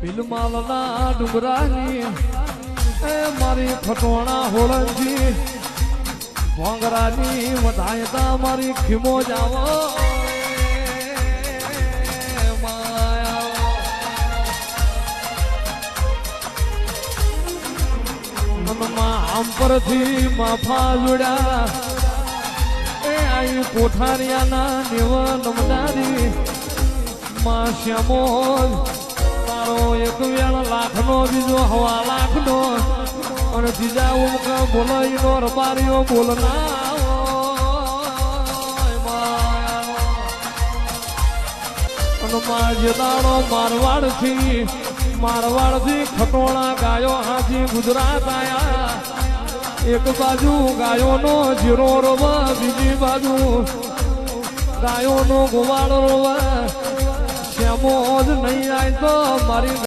ભીલમાલના ડુંગરાની એ મારી ખટોણા હોળંજી ભોંગરાની વધાયતા મારી ખીમો જાવો આમ પરથી માફા જોડ્યા એ આઈ કોઠારિયાના નેવ નમદારી માં શ્યામો તારો એક વેળ લાખનો બીજો હવા લાખનો અને બીજા ઉમકા બોલાઈનો રબારીઓ બોલના અને માજે દાડો મારવાડથી ખટોણા ગાયો હાથી ગુજરાત આયા એક બાજુ ગાયોનો જીરો રોવા બીજી બાજુ ગાયોનો ગોવાળો રોવા શ્યામો જ નહીં આય તો મારી